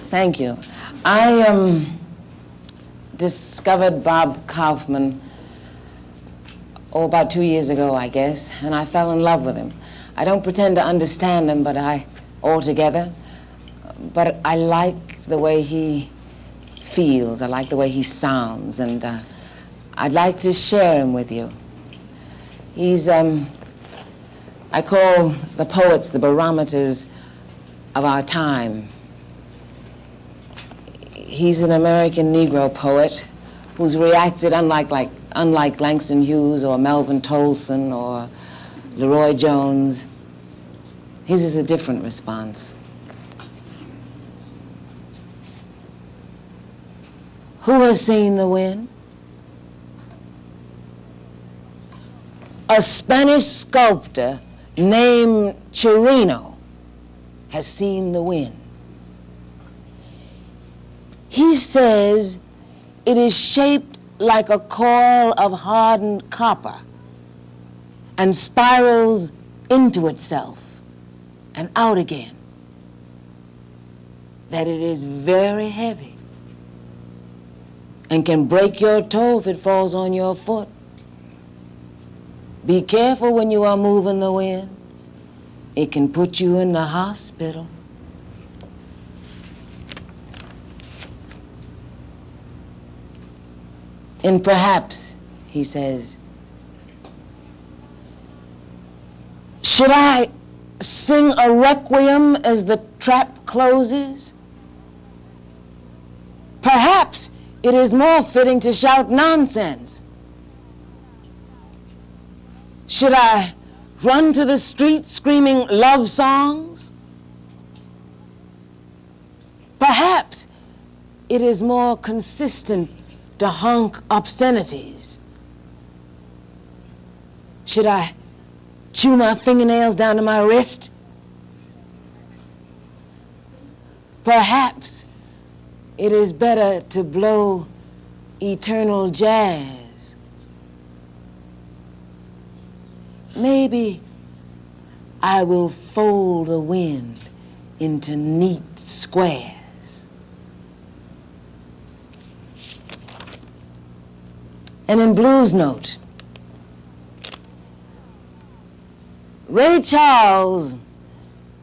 Thank you. I discovered Bob Kaufman, about 2 years ago, I guess, and I fell in love with him. I don't pretend to understand him, but I like the way he feels. I like the way he sounds, and I'd like to share him with you. He's, I call the poets the barometers of our time. He's an American Negro poet who's reacted unlike Langston Hughes or Melvin Tolson or Leroy Jones. His is a different response. Who has seen the wind? A Spanish sculptor named Chirino has seen the wind. He says it is shaped like a coil of hardened copper and spirals into itself and out again. That it is very heavy and can break your toe if it falls on your foot. Be careful when you are moving the wind. It can put you in the hospital. And perhaps, he says, should I sing a requiem as the trap closes? Perhaps it is more fitting to shout nonsense. Should I run to the street screaming love songs? Perhaps it is more consistent to honk obscenities. Should I chew my fingernails down to my wrist? Perhaps it is better to blow eternal jazz. Maybe I will fold the wind into neat squares. And in Blues Note, Ray Charles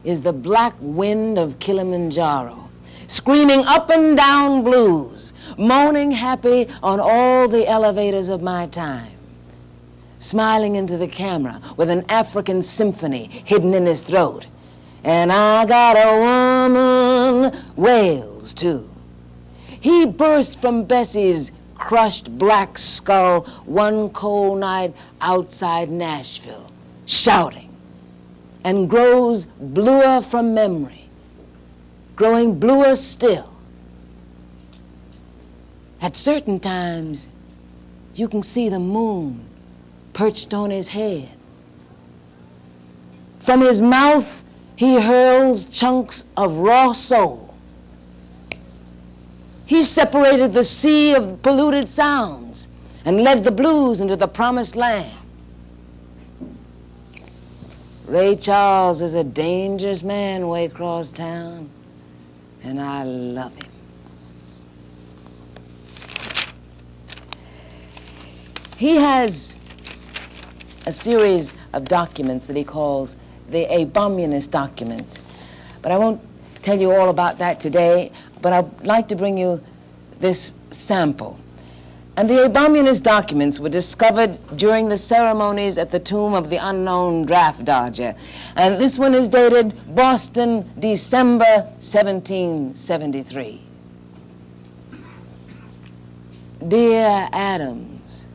is the black wind of Kilimanjaro, screaming up and down blues, moaning happy on all the elevators of my time, smiling into the camera with an African symphony hidden in his throat. And I got a woman, wails too. He burst from Bessie's crushed black skull one cold night outside Nashville, shouting, and grows bluer from memory, growing bluer still. At certain times, you can see the moon perched on his head. From his mouth, he hurls chunks of raw soul. He separated the sea of polluted sounds and led the blues into the promised land. Ray Charles is a dangerous man way across town, and I love him. He has a series of documents that he calls the Abominus documents, but I won't tell you all about that today. But I'd like to bring you this sample. And the Abominus documents were discovered during the ceremonies at the tomb of the unknown draft dodger. And this one is dated Boston, December 1773. Dear Adams,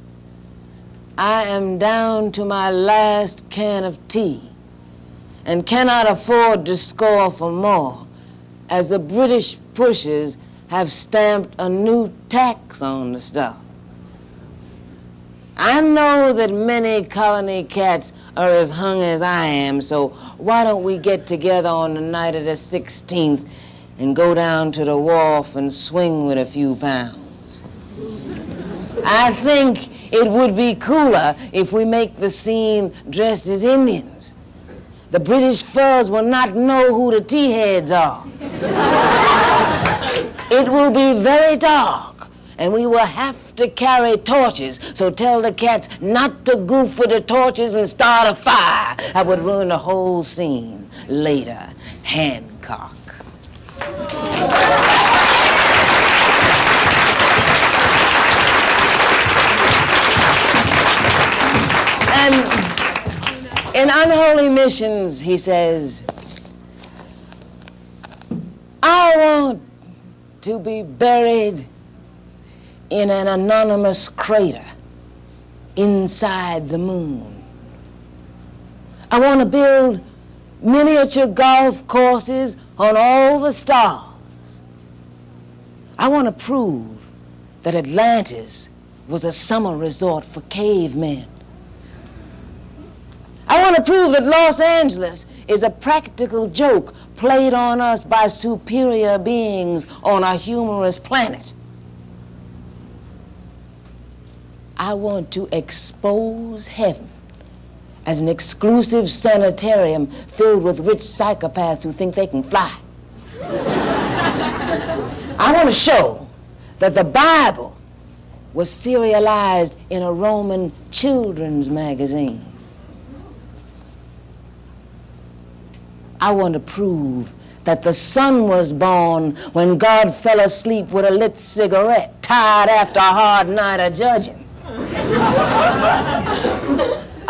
I am down to my last can of tea and cannot afford to score for more, as the British pushers have stamped a new tax on the stuff. I know that many colony cats are as hung as I am, so why don't we get together on the night of the 16th and go down to the wharf and swing with a few pounds? I think it would be cooler if we make the scene dressed as Indians. the British furs will not know who the tea-heads are. It will be very dark, and we will have to carry torches, so tell the cats not to goof with the torches and start a fire. That would ruin the whole scene. Later, Hancock. And in Unholy Missions, he says, I want to be buried in an anonymous crater inside the moon. I want to build miniature golf courses on all the stars. I want to prove that Atlantis was a summer resort for cavemen. I want to prove that Los Angeles is a practical joke played on us by superior beings on a humorous planet. I want to expose heaven as an exclusive sanitarium filled with rich psychopaths who think they can fly. I want to show that the Bible was serialized in a Roman children's magazine. I want to prove that the sun was born when God fell asleep with a lit cigarette, tired after a hard night of judging.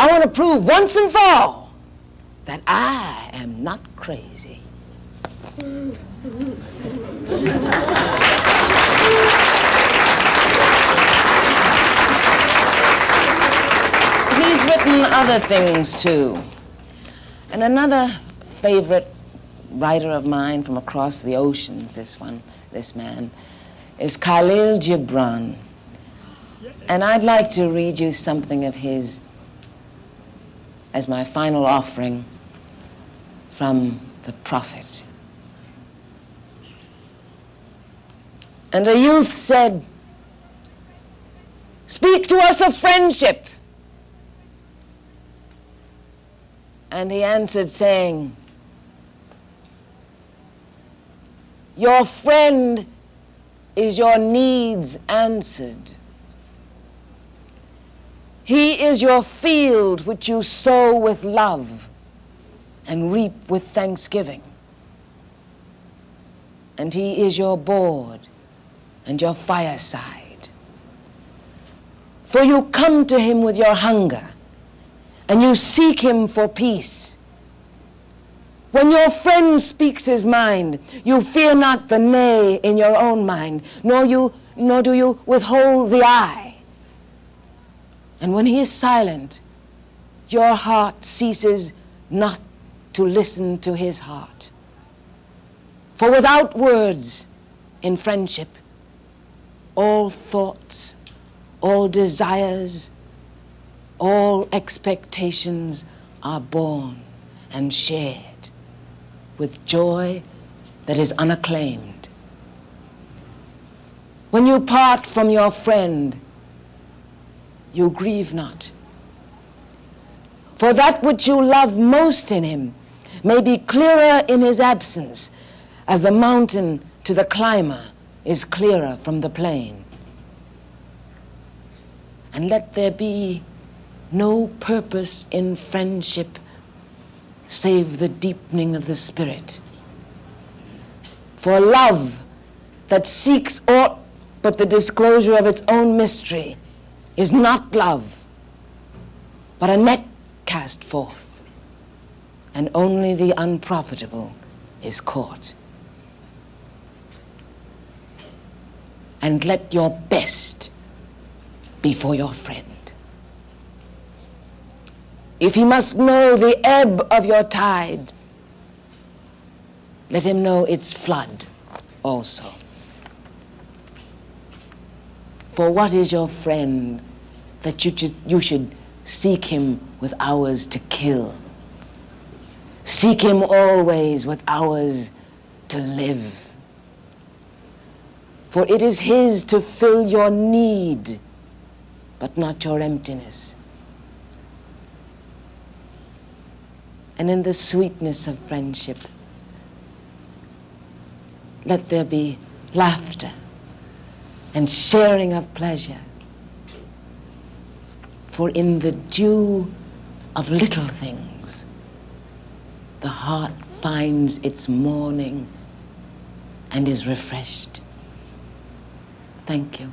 I want to prove once and for all that I am not crazy. He's written other things too. And another favorite writer of mine from across the oceans, this man, is Kahlil Gibran. And I'd like to read you something of his as my final offering from the Prophet. And a youth said, "Speak to us of friendship." And he answered saying, "Your friend is your needs answered. He is your field which you sow with love and reap with thanksgiving. And he is your board and your fireside. For you come to him with your hunger, and you seek him for peace. When your friend speaks his mind, you fear not the nay in your own mind, nor do you withhold the I. And when he is silent, your heart ceases not to listen to his heart. For without words in friendship, all thoughts, all desires, all expectations are born and shared with joy that is unacclaimed. When you part from your friend, you grieve not. For that which you love most in him may be clearer in his absence, as the mountain to the climber is clearer from the plain. And let there be no purpose in friendship save the deepening of the spirit. For love that seeks aught but the disclosure of its own mystery is not love, but a net cast forth, and only the unprofitable is caught. And let your best be for your friend. If he must know the ebb of your tide, let him know its flood also. For what is your friend that you should seek him with hours to kill? Seek him always with hours to live. For it is his to fill your need, but not your emptiness. and in the sweetness of friendship. Let there be laughter and sharing of pleasure. For in the dew of little things, the heart finds its morning and is refreshed. Thank you.